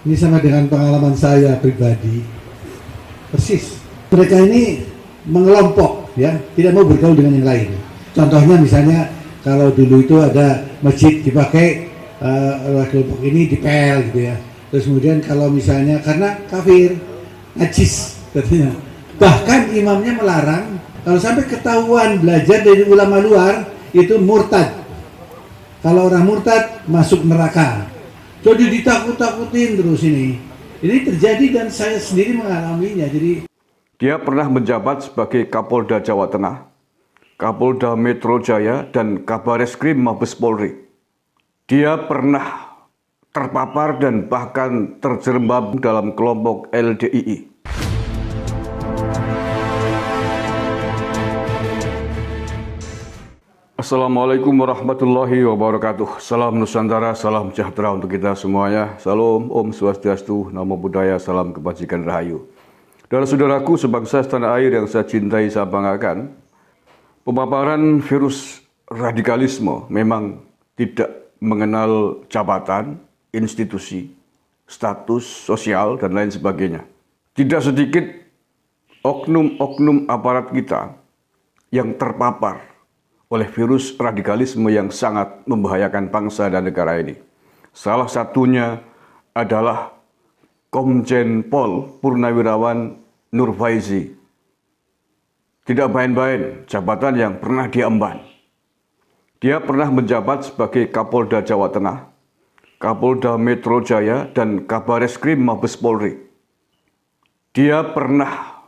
Ini sama dengan pengalaman saya pribadi, persis. Mereka ini mengelompok, ya, tidak mau bergaul dengan yang lain. Contohnya misalnya kalau dulu itu ada masjid dipakai kelompok ini dipel gitu ya. Terus kemudian kalau misalnya karena kafir, najis katanya. Bahkan imamnya melarang kalau sampai ketahuan belajar dari ulama luar itu murtad. Kalau orang murtad masuk neraka. Jadi ditakut-takutin terus ini. Ini terjadi dan saya sendiri mengalaminya. Jadi dia pernah menjabat sebagai Kapolda Jawa Tengah, Kapolda Metro Jaya, dan Kabareskrim Mabes Polri. Dia pernah terpapar dan bahkan terjerembab dalam kelompok LDII. Assalamualaikum warahmatullahi wabarakatuh. Salam Nusantara, salam sejahtera untuk kita semuanya. Salam, Om Swastiastu, Namo Buddhaya, salam kebajikan rahayu. Saudara-saudaraku sebangsa setanah air yang saya cintai, saya banggakan, pemaparan virus radikalisme memang tidak mengenal jabatan, institusi, status sosial, dan lain sebagainya. Tidak sedikit oknum-oknum aparat kita yang terpapar oleh virus radikalisme yang sangat membahayakan bangsa dan negara ini. Salah satunya adalah Komjen Pol Purnawirawan Nur Faizi. Tidak main-main jabatan yang pernah dia emban. Dia pernah menjabat sebagai Kapolda Jawa Tengah, Kapolda Metro Jaya, dan Kabareskrim Mabes Polri. Dia pernah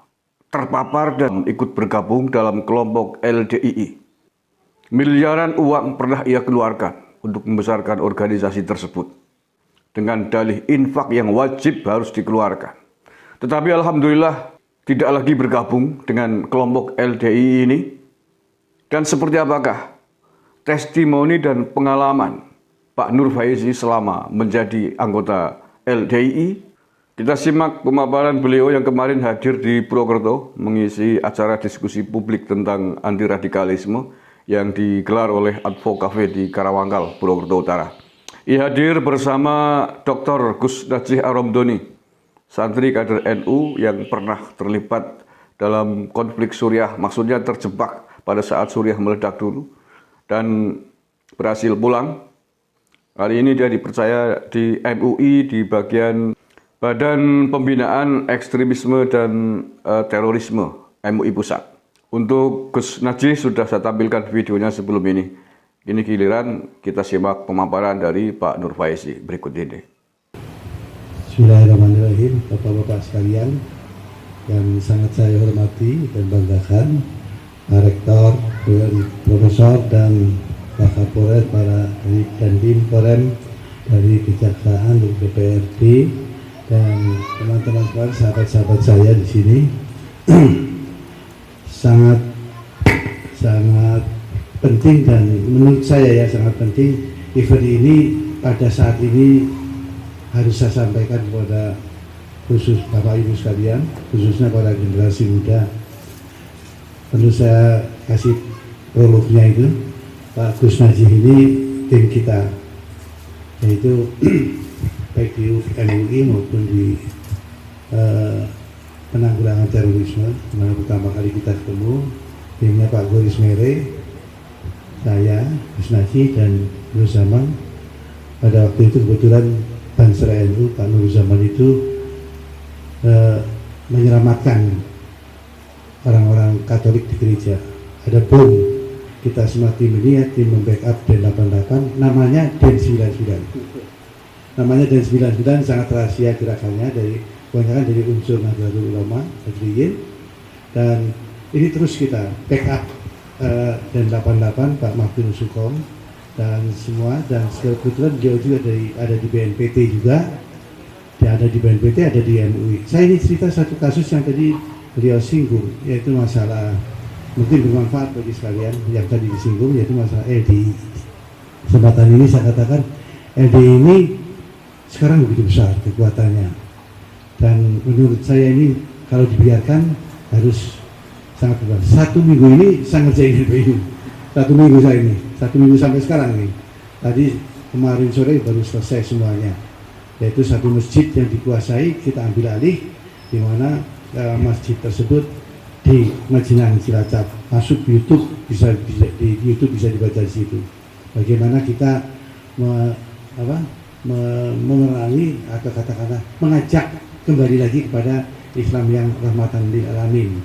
terpapar dan ikut bergabung dalam kelompok LDII. Miliaran uang pernah ia keluarkan untuk membesarkan organisasi tersebut dengan dalih infak yang wajib harus dikeluarkan. Tetapi alhamdulillah tidak lagi bergabung dengan kelompok LDII ini. Dan seperti apakah testimoni dan pengalaman Pak Nur Faizi selama menjadi anggota LDII? Kita simak pemaparan beliau yang kemarin hadir di Purwokerto mengisi acara diskusi publik tentang anti radikalisme yang digelar oleh Advo Cafe di Karawangkal, Purwokerto Utara. Ia hadir bersama Dr. Gus Najih Aromdoni, santri kader NU yang pernah terlibat dalam konflik Suriah, maksudnya terjebak pada saat Suriah meledak dulu dan berhasil pulang. Hari ini dia dipercaya di MUI di bagian Badan Pembinaan Ekstremisme dan Terorisme MUI Pusat. Untuk Gus Najih sudah saya tampilkan videonya sebelum ini. Ini giliran kita simak pemaparan dari Pak Nur Faizi berikut ini. Bismillahirrahmanirrahim, Bapak-bapak sekalian yang sangat saya hormati dan banggakan, Pak Rektor, Profesor dan Pak Kapolres, para Dandim Korem dari Kejaksaan, dari DPRD, dan teman-teman sahabat-sahabat saya di sini. sangat penting dan menurut saya ya sangat penting event ini pada saat ini harus saya sampaikan kepada khusus Bapak Ibu sekalian, khususnya pada generasi muda. Perlu saya kasih prolognya itu, Pak Gus Najih ini tim kita, yaitu baik di MUI maupun di penanggulangan terorisme. Dimana pertama kali kita ketemu timnya Pak Goris Mere, saya, Gus Najih, dan Nur Zaman. Pada waktu itu kebetulan Banser NU Pak Nur Zaman itu menyelamatkan orang-orang Katolik di gereja. Ada bom, kita semua tim ini ya, tim membackup Den 88, namanya Den 99. Namanya Den 99, sangat rahasia gerakannya, kebanyakan dari unsur Nahdlatul Ulama, Fadliyin, dan ini terus kita backup Dan 88 Pak Mahfud Sukom dan semua, dan kebetulan beliau juga ada di BNPT juga, dia ada di BNPT, ada di MUI. Saya ini cerita satu kasus yang tadi beliau singgung, yaitu masalah mungkin bermanfaat bagi sekalian yang tadi disinggung, yaitu masalah LDI. Kesempatan ini saya katakan LDI ini sekarang begitu besar kekuatannya. Dan menurut saya ini kalau dibiarkan harus sangat besar. Satu minggu ini sangat saya ini. Satu minggu sampai sekarang nih. Tadi kemarin sore baru selesai semuanya. yaitu satu masjid yang dikuasai kita ambil alih, di mana masjid tersebut di Majenang Cilacap. Masuk YouTube bisa di YouTube bisa dibaca di situ. Bagaimana kita memerangi atau katakanlah mengajak kembali lagi kepada Islam yang rahmatan lil alamin,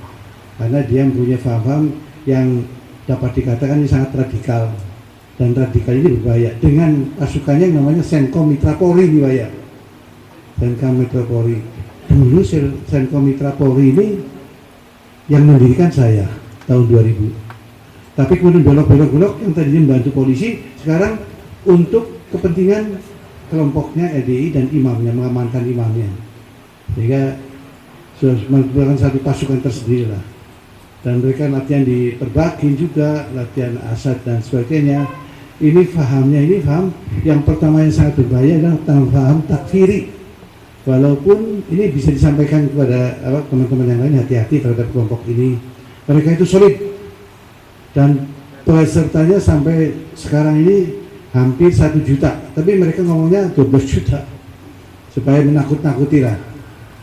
karena dia mempunyai paham yang dapat dikatakan ini sangat radikal, dan radikal ini berbahaya dengan pasukannya yang namanya Senkom Mitra Polri ini bahaya. Senkom Mitra Polri dulu, Senkom Mitra Polri ini yang mendirikan saya tahun 2000, tapi kemudian belok yang tadinya membantu polisi sekarang untuk kepentingan kelompoknya LDI dan imamnya, mengamankan imamnya, sehingga sudah merupakan satu pasukan tersendiri lah. Dan mereka latihan di Perbakin juga, latihan Asad dan sebagainya. Ini fahamnya, ini faham yang pertama yang sangat berbahaya adalah faham takfiri. Walaupun ini bisa disampaikan kepada teman-teman yang lain, hati-hati terhadap kelompok ini. Mereka itu solid dan pesertanya sampai sekarang ini hampir 1 juta, tapi mereka ngomongnya 12 juta supaya menakut-nakuti lah,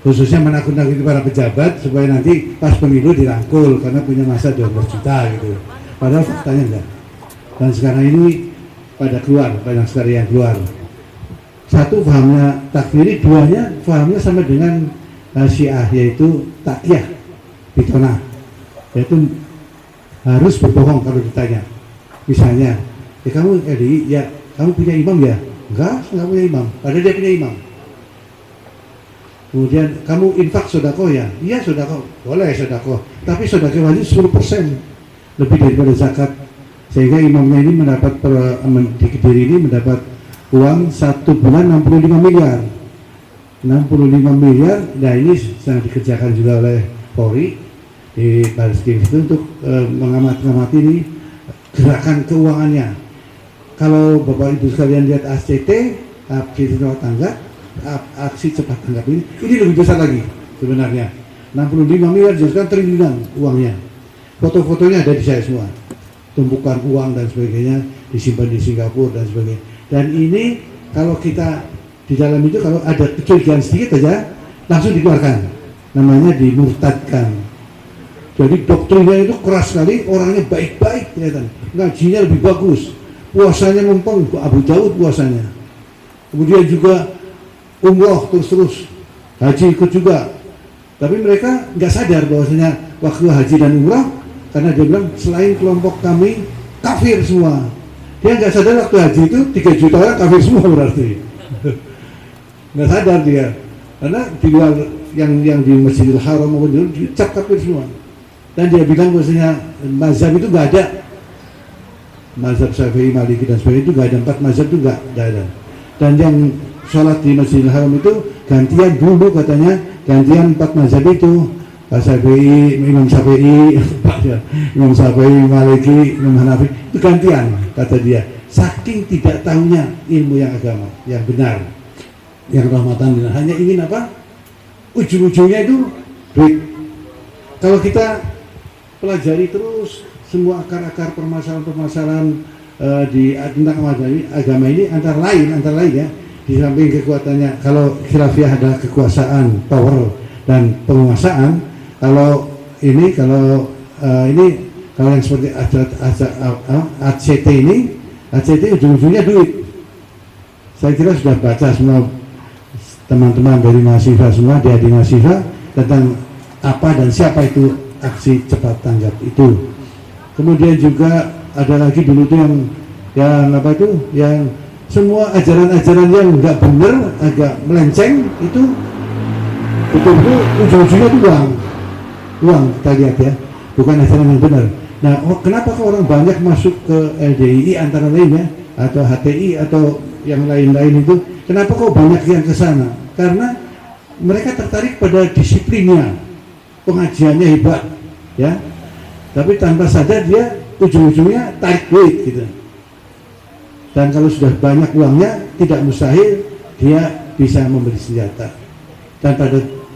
khususnya menakut-nakuti para pejabat supaya nanti pas pemilu dirangkul karena punya masa 12 juta gitu. Padahal faktanya enggak. Dan sekarang ini pada keluar, banyak sekali yang keluar. Satu fahamnya takfiri, duanya fahamnya sama dengan Syiah, yaitu takyah bitona, yaitu harus berbohong kalau ditanya. Misalnya, ya kamu LDI, ya kamu punya imam ya? Enggak punya imam, padahal dia punya imam. Kemudian kamu infak sodako ya? Iya sodako, boleh sodako, tapi sodako wajib 10% lebih daripada zakat, sehingga imamnya ini mendapat di Kediri ini mendapat uang 1 bulan 65 miliar. 65 miliar, nah ini sedang dikerjakan juga oleh Polri di Baris Krim itu untuk mengamati ini gerakan keuangannya. Kalau Bapak Ibu sekalian lihat ACT, aksi cepat tanggap, aksi cepat tanggap ini lebih besar lagi sebenarnya. 65 miliar jelaskan triliunan uangnya. Foto-fotonya ada di saya semua. Tumpukan uang dan sebagainya disimpan di Singapura dan sebagainya. Dan ini kalau kita di dalam itu kalau ada kecurigaan sedikit aja langsung dikeluarkan, namanya dimurtadkan. Jadi doktrinnya itu keras sekali, orangnya baik-baik kelihatan, ngajinya lebih bagus, puasanya mumpung Abu Daud puasanya, kemudian juga umroh terus haji ikut juga. Tapi mereka nggak sadar bahwasanya waktu haji dan umroh, karena dia bilang selain kelompok kami kafir semua. Dia nggak sadar waktu haji itu 3 juta orang kafir semua berarti. Nggak sadar dia, karena di luar yang di Masjidil Haram maupun dicap kafir semua. Dan dia bilang bahwasanya mazhab itu nggak ada, mazhab Syafi'i, Maliki dan sebagainya itu nggak ada, 4 mazhab itu nggak ada. Dan yang sholat di Masjidil Haram itu gantian dulu katanya, gantian 4 mazhab itu. Syafi'i, Imam Syafi'i, Imam Syafi'i, Maliki, Imam Hanafi itu gantian kata dia. Saking tidak tahunya ilmu yang agama, yang benar, yang rahmatan lil alamin, hanya ingin apa? Ujung-ujungnya itu duit. Kalau kita pelajari terus semua akar-akar permasalahan-permasalahan tentang agama ini antara lain ya, di samping kekuatannya, kalau khilafiyah ada kekuasaan, power dan penguasaan. Kalau ini yang seperti ACT ini, ACT ujung-ujungnya duit. Saya kira sudah baca semua teman-teman dari mahasiswa semua, di mahasiswa tentang apa dan siapa itu aksi cepat tanggap itu. Kemudian juga ada lagi dulu tuh yang apa itu, yang semua ajaran-ajaran yang nggak benar, agak melenceng itu betul-betul ujung-ujungnya itu uang kita lihat ya, bukan ajaran yang benar. Nah, kenapa kok orang banyak masuk ke LDII antara lainnya, atau HTI atau yang lain-lain itu, kenapa kok banyak yang ke sana? Karena mereka tertarik pada disiplinnya, pengajiannya hebat ya, tapi tanpa sadar dia ujung-ujungnya tarik duit gitu. Dan kalau sudah banyak uangnya, tidak mustahil dia bisa membeli senjata. Dan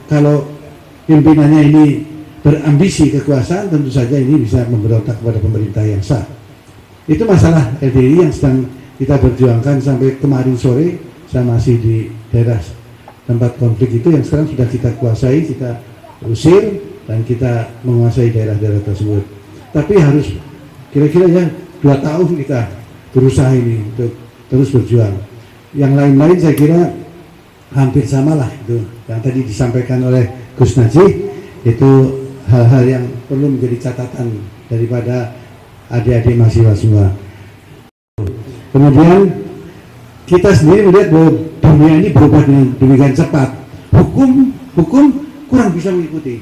kalau pimpinannya ini berambisi kekuasaan, tentu saja ini bisa memberontak kepada pemerintah yang sah. Itu masalah LDI yang sedang kita perjuangkan sampai kemarin sore, saya masih di daerah tempat konflik itu yang sekarang sudah kita kuasai, kita usir dan kita menguasai daerah-daerah tersebut. Tapi harus kira-kira ya 2 tahun kita berusaha ini untuk terus berjuang. Yang lain-lain saya kira hampir sama lah itu yang tadi disampaikan oleh Gus Najih, itu hal-hal yang perlu menjadi catatan daripada adik-adik mahasiswa semua. Kemudian kita sendiri melihat bahwa dunia ini berubah dengan demikian cepat. Hukum kurang bisa mengikuti.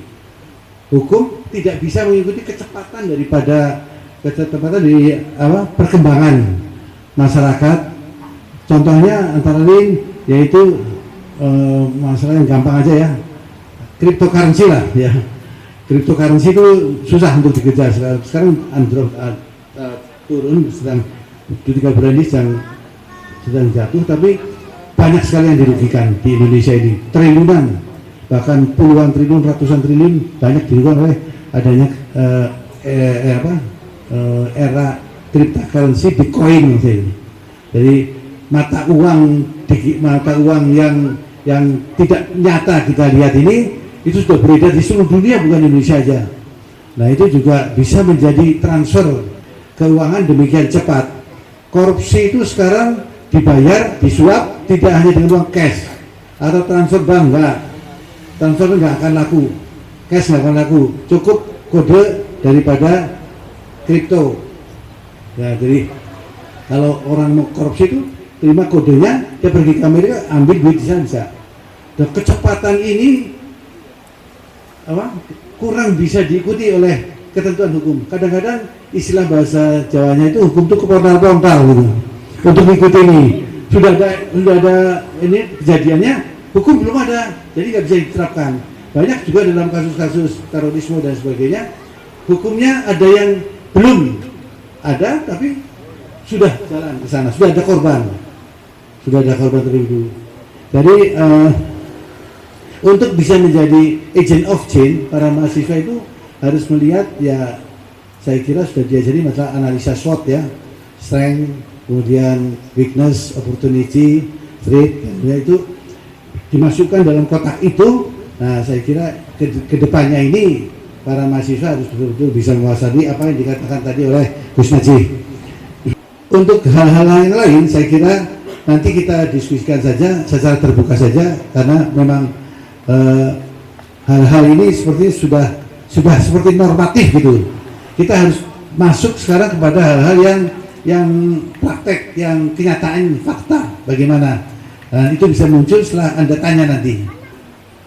Hukum tidak bisa mengikuti kecepatan daripada dari perkembangan masyarakat. Contohnya antara lain yaitu masalah yang gampang aja ya, cryptocurrency lah ya. Cryptocurrency itu susah untuk dikejar sekarang turun, sedang ketika berani sedang jatuh, tapi banyak sekali yang dirugikan di Indonesia ini, triliunan, bahkan puluhan triliun, ratusan triliun banyak dirugikan oleh adanya era cryptocurrency, Bitcoin. Jadi mata uang yang tidak nyata kita lihat ini itu sudah beredar di seluruh dunia, bukan Indonesia saja. Nah itu juga bisa menjadi transfer keuangan demikian cepat. Korupsi itu sekarang dibayar, disuap, tidak hanya dengan uang cash atau transfer bank, enggak. Transfer enggak akan laku, cash enggak akan laku, cukup kode daripada kripto. Ya, jadi kalau orang mau korupsi itu terima kodenya, dia pergi ke Amerika, ambil duit di sana bisa. Dan kecepatan ini kurang bisa diikuti oleh ketentuan hukum. Kadang-kadang istilah bahasa Jawanya itu hukum itu kepontal-pontal gitu. Untuk mengikuti ini sudah ada ini kejadiannya, hukum belum ada, jadi nggak bisa diterapkan. Banyak juga dalam kasus-kasus terorisme dan sebagainya, hukumnya ada yang belum ada, tapi sudah jalan ke sana, sudah ada korban terlebih dulu. Jadi untuk bisa menjadi agent of change, para mahasiswa itu harus melihat, ya saya kira sudah diajari masalah analisa SWOT ya, strength, kemudian weakness, opportunity, threat, ya itu dimasukkan dalam kotak itu. Nah saya kira kedepannya ini para mahasiswa harus betul-betul bisa menguasai apa yang dikatakan tadi oleh Gus Najih. Untuk hal-hal yang lain saya kira nanti kita diskusikan saja secara terbuka saja, karena memang hal-hal ini seperti sudah seperti normatif gitu. Kita harus masuk sekarang kepada hal-hal yang praktek, yang kenyataan, fakta bagaimana. Itu bisa muncul setelah Anda tanya nanti.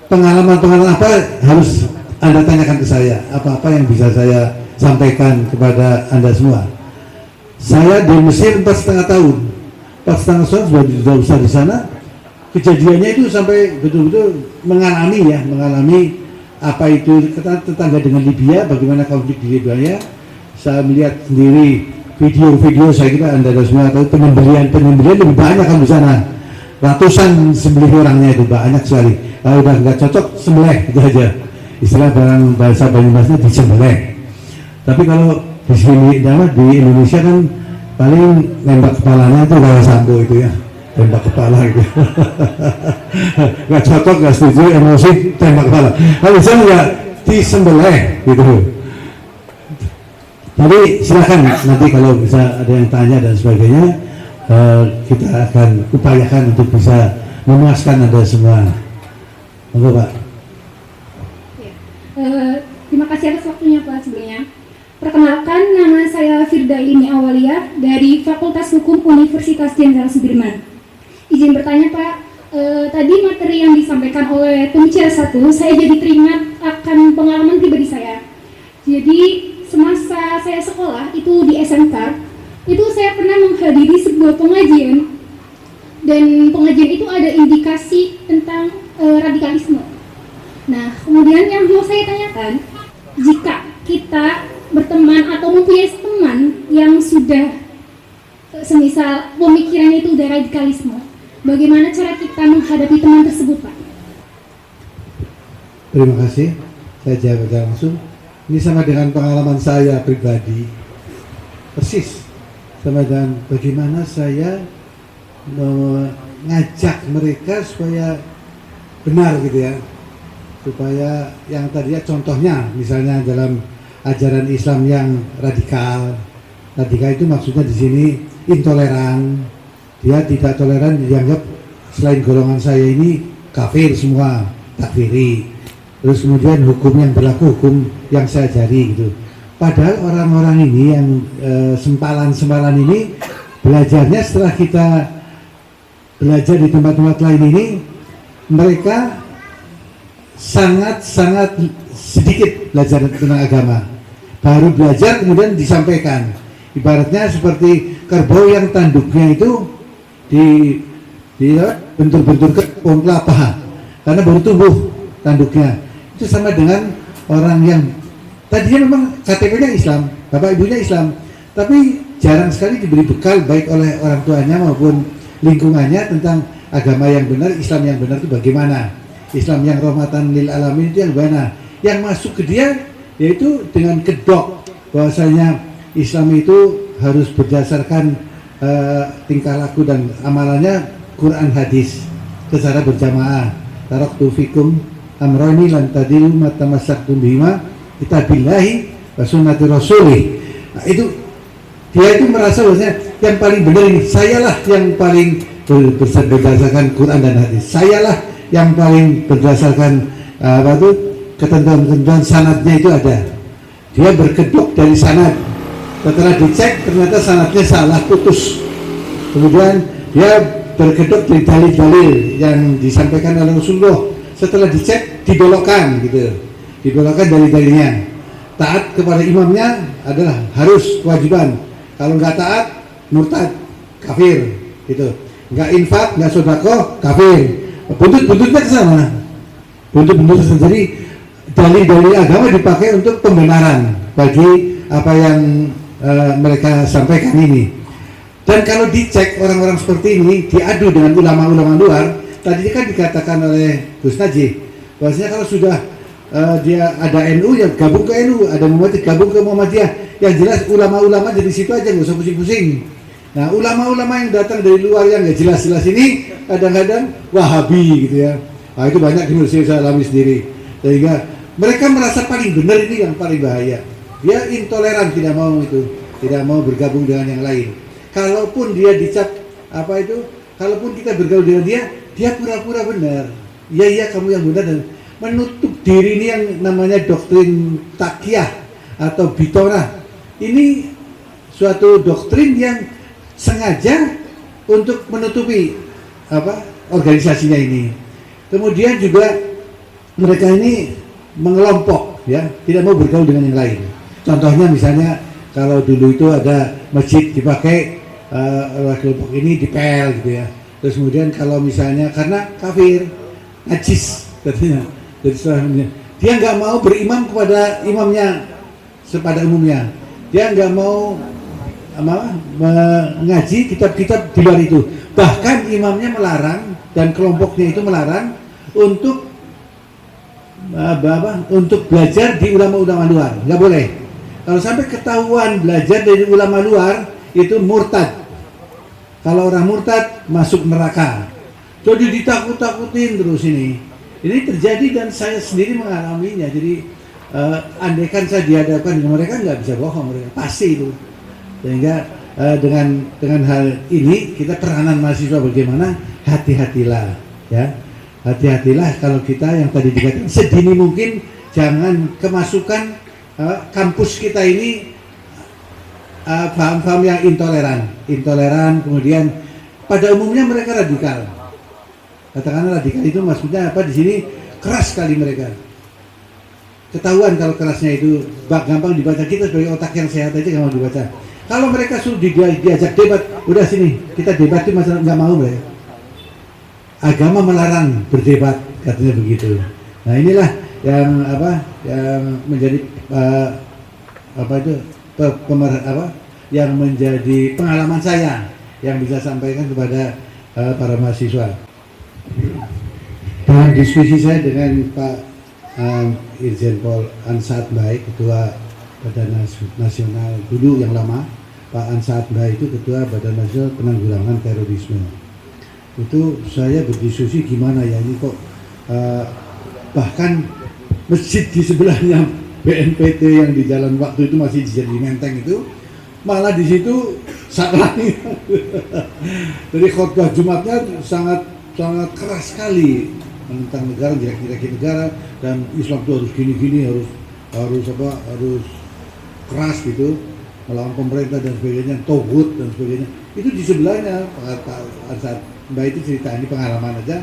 Pengalaman apa harus Anda tanyakan ke saya, apa-apa yang bisa saya sampaikan kepada Anda semua. Saya di Mesir 4,5 tahun. 4,5 tahun sudah usah di sana. Kejadiannya itu sampai betul-betul mengalami apa itu tetangga dengan Libya, bagaimana konflik di Libya. Saya melihat sendiri video-video, saya kira Anda semua tahu, penyembelihan lebih banyak kan di sana. Ratusan sembelih orangnya itu banyak sekali. Kalau udah nggak cocok sembelih itu aja. Istilah bahasa Banyumasnya disembelih. Tapi kalau di sini di Indonesia kan paling nembak kepalanya itu kayak Sambo itu ya. Tembak kepala gitu. Nggak cocok, nggak setuju, emosi, tembak kepala. Kalau bisa nggak disembelih gitu. Jadi silakan nanti kalau bisa ada yang tanya dan sebagainya, kita akan upayakan untuk bisa memuaskan Anda semua. Monggo Pak. Terima kasih atas waktunya Pak sebelumnya. Perkenalkan, nama saya Firda Ini Awalia dari Fakultas Hukum Universitas Jenderal Sudirman. Izin bertanya Pak, tadi materi yang disampaikan oleh pembicara 1, saya jadi teringat akan pengalaman pribadi saya. Jadi semasa saya sekolah itu di SMK, itu saya pernah menghadiri sebuah pengajian, dan pengajian itu ada indikasi tentang radikalisme. Nah, kemudian yang mau saya tanyakan, jika kita berteman atau mempunyai teman yang sudah semisal pemikirannya itu udah radikalisme, bagaimana cara kita menghadapi teman tersebut, Pak? Terima kasih. Saya jawab langsung. Ini sama dengan pengalaman saya pribadi, persis sama dengan bagaimana saya ngajak mereka supaya benar gitu ya, supaya yang tadinya contohnya misalnya dalam ajaran Islam yang radikal itu maksudnya di sini intoleran, dia tidak toleran, dianggap selain golongan saya ini kafir semua, takfiri. Terus kemudian hukum yang berlaku, hukum yang saya ajari gitu. Padahal orang-orang ini yang sempalan-sempalan ini belajarnya setelah kita belajar di tempat-tempat lain ini, mereka sangat-sangat sedikit belajar tentang agama. Baru belajar kemudian disampaikan. Ibaratnya seperti kerbau yang tanduknya itu bentur-bentur ke pohon kelapa karena baru tumbuh tanduknya. Itu sama dengan orang yang tadinya memang KTP-nya Islam, bapak ibunya Islam, tapi jarang sekali diberi bekal baik oleh orang tuanya maupun lingkungannya tentang agama yang benar, Islam yang benar itu bagaimana, Islam yang rahmatan lil alamin itu yang mana. Yang masuk ke dia yaitu dengan kedok bahwasanya Islam itu harus berdasarkan tingkah laku dan amalannya Quran hadis secara berjamaah. Taraktu fikum amrani lan tadilu matamassaktum bihima kitabillahi wa sunnati rasulih. Nah, itu dia itu merasa bahwasanya yang paling benar ini, sayalah yang paling berdasarkan Quran dan hadis, sayalah yang paling berdasarkan ketentuan-ketentuan sanadnya itu ada. Dia berkedok dari sanad, setelah dicek ternyata sanadnya salah, putus. Kemudian dia berkedok dari dalil-dalil yang disampaikan oleh Rasulullah, setelah dicek dibelokkan gitu, dibelokkan dalil-dalilnya. Taat kepada imamnya adalah harus kewajiban, kalau nggak taat murtad, kafir gitu. Nggak infak, nggak sedekah, kafir. Buntut-buntutnya ke sana, buntut-buntut sendiri. Dalil-dalil agama dipakai untuk pembenaran bagi apa yang mereka sampaikan ini. Dan kalau dicek orang-orang seperti ini diadu dengan ulama-ulama luar, tadi kan dikatakan oleh Gus Najih bahwasanya kalau sudah dia ada NU yang gabung ke NU, ada Muhammadiyah gabung ke Muhammadiyah, yang jelas ulama-ulama dari situ aja, nggak usah pusing-pusing. Nah, ulama-ulama yang datang dari luar yang nggak jelas-jelas ini kadang-kadang Wahabi gitu ya. Nah, itu banyak di Indonesia, saya alami sendiri. Sehingga mereka merasa paling benar, ini yang paling bahaya. Dia intoleran, tidak mau bergabung dengan yang lain. Kalaupun dia dicap kalaupun kita bergaul dengan dia pura-pura benar. Iya kamu yang benar, dan menutup diri ini yang namanya doktrin takyah atau bitorah. Ini suatu doktrin yang sengaja untuk menutupi organisasinya ini. Kemudian juga mereka ini mengelompok ya, tidak mau bergaul dengan yang lain. Contohnya misalnya kalau dulu itu ada masjid dipakai oleh kelompok ini dipel gitu ya. Terus kemudian kalau misalnya karena kafir, najis katanya, jadi setelahnya dia nggak mau berimam kepada imamnya pada umumnya. Dia nggak mau mengaji kitab-kitab di luar itu. Bahkan imamnya melarang dan kelompoknya itu melarang untuk belajar di ulama-ulama luar, nggak boleh. Kalau sampai ketahuan belajar dari ulama luar itu murtad. Kalau orang murtad masuk neraka. Jadi ditakut-takutin terus ini. Ini terjadi dan saya sendiri mengalaminya. Jadi andaikan saya dihadapkan dengan mereka nggak bisa bohong, mereka pasti itu. Sehingga dengan hal ini kita peranan mahasiswa bagaimana, hati-hatilah ya. Hati-hatilah kalau kita yang tadi dikatakan sedini mungkin jangan kemasukan kampus kita ini paham-paham yang intoleran, kemudian pada umumnya mereka radikal. Katakanlah radikal itu maksudnya apa di sini, keras sekali mereka. Ketahuan kalau kerasnya itu gampang dibaca, kita sebagai otak yang sehat aja gampang dibaca. Kalau mereka suruh diajak debat, udah sini kita debat itu masalah, nggak mau mereka. Agama melarang berdebat, katanya begitu. Nah inilah yang menjadi yang menjadi pengalaman saya yang bisa sampaikan kepada para mahasiswa. Dalam diskusi saya dengan Pak Irjen Pol Ansat Baik, Ketua Badan Nasional dulu yang lama, Pak Ansat Baik itu Ketua Badan Nasional Penanggulangan Terorisme. Itu saya berdiskusi gimana ya ini kok bahkan masjid di sebelahnya BNPT yang di jalan waktu itu masih jadi Menteng itu malah di situ salah. Jadi khotbah Jumatnya sangat keras sekali tentang negara, kira-kira negara, dan Islam itu harus gini-gini, harus keras gitu, melawan pemerintah dan sebagainya, togut dan sebagainya. Itu di sebelahnya saat Mbak itu cerita, ini pengalaman aja,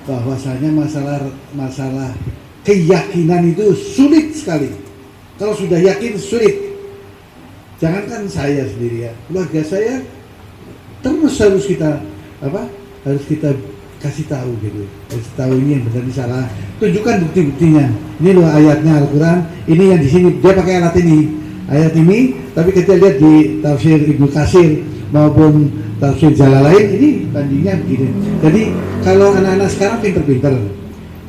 bahwasanya masalah keyakinan itu sulit sekali. Kalau sudah yakin sulit. Jangankan saya sendiri ya, keluarga saya terus harus kita kasih tahu gitu, kasih tahu ini yang benar, ini salah, tunjukkan bukti-buktinya. Ini loh ayatnya Al-Quran, ini yang di sini dia pakai ayat ini, tapi kita lihat di tafsir Ibnu Katsir maupun tafsir Jalalain ini bandingnya begini. Jadi kalau anak-anak sekarang pinter-pinter,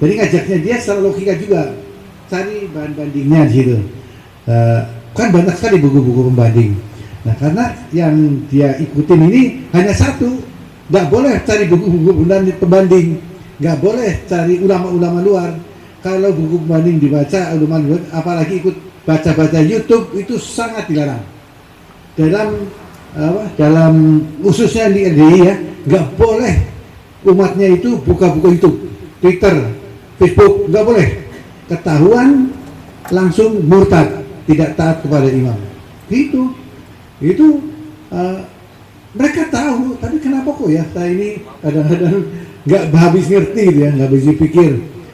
jadi ngajaknya dia secara logika juga, cari bahan bandingnya di situ. Kan banyak sekali buku-buku pembanding. Nah karena yang dia ikutin ini hanya satu, nggak boleh cari buku-buku pembanding, nggak boleh cari ulama-ulama luar. Kalau buku pembanding dibaca ulama luar, apalagi ikut baca-baca YouTube, itu sangat dilarang. Dalam khususnya di RDI ya, nggak boleh umatnya itu buka-buka YouTube, Twitter, Facebook, nggak boleh. Ketahuan langsung murtad, tidak taat kepada imam. Itu mereka tahu, tapi kenapa kok ya saya ini kadang-kadang nggak habis ngerti gitu ya, nggak habis pikir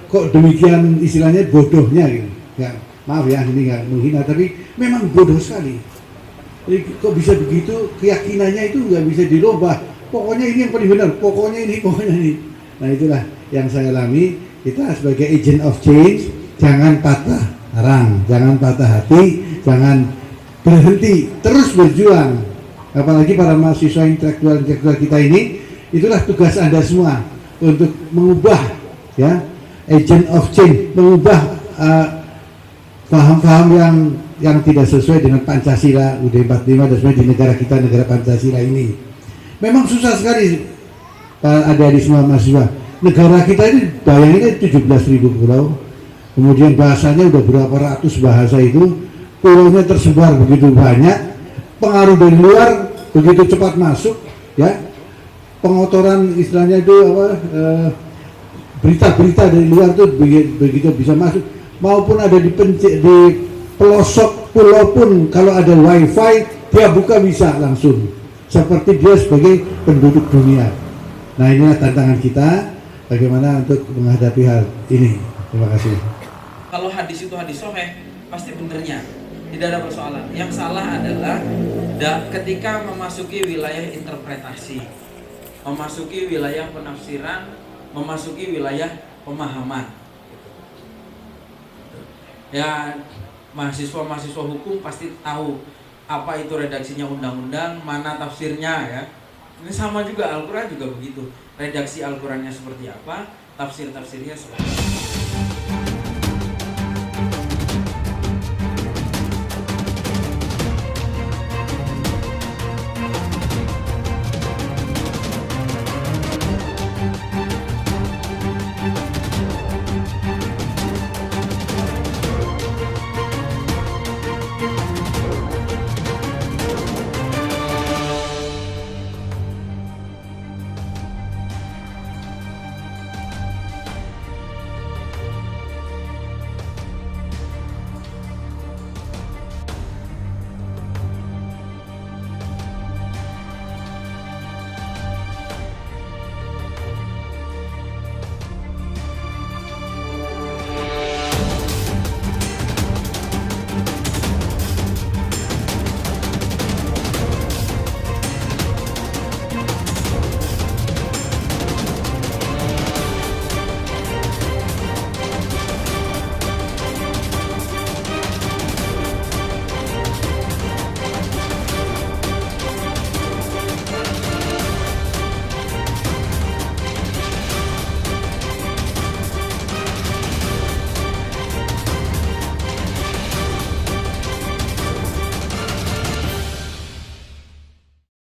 kok demikian, istilahnya bodohnya gitu. Nggak, maaf ya ini nggak menghina, tapi memang bodoh sekali. Jadi kok bisa begitu, keyakinannya itu nggak bisa dirubah. Pokoknya ini yang paling benar, pokoknya ini. Nah itulah yang saya alami. Kita sebagai agent of change jangan patah arang, jangan patah hati, jangan berhenti, terus berjuang. Apalagi para mahasiswa intelektual kita ini, itulah tugas Anda semua untuk mengubah ya, agent of change, mengubah paham-paham yang tidak sesuai dengan Pancasila, UUD 45 dan sebagainya di negara kita, negara Pancasila ini. Memang susah sekali adik-adik semua mahasiswa. Negara kita ini bayangin 17.000 pulau. Kemudian bahasanya udah berapa ratus bahasa itu, pulaunya tersebar begitu banyak, pengaruh dari luar begitu cepat masuk, ya, pengotoran istilahnya itu berita-berita dari luar tuh begitu bisa masuk, maupun ada di pelosok pulau pun kalau ada wifi dia buka bisa langsung, seperti dia sebagai penduduk dunia. Nah inilah tantangan kita, bagaimana untuk menghadapi hal ini. Terima kasih. Kalau hadis itu hadis sahih, pasti benernya, tidak ada persoalan. Yang salah adalah ketika memasuki wilayah interpretasi, memasuki wilayah penafsiran, memasuki wilayah pemahaman. Ya, mahasiswa hukum pasti tahu apa itu redaksinya undang-undang, mana tafsirnya ya. Ini sama juga Al-Quran juga begitu. Redaksi Al-Qurannya seperti apa, tafsir-tafsirnya seperti apa.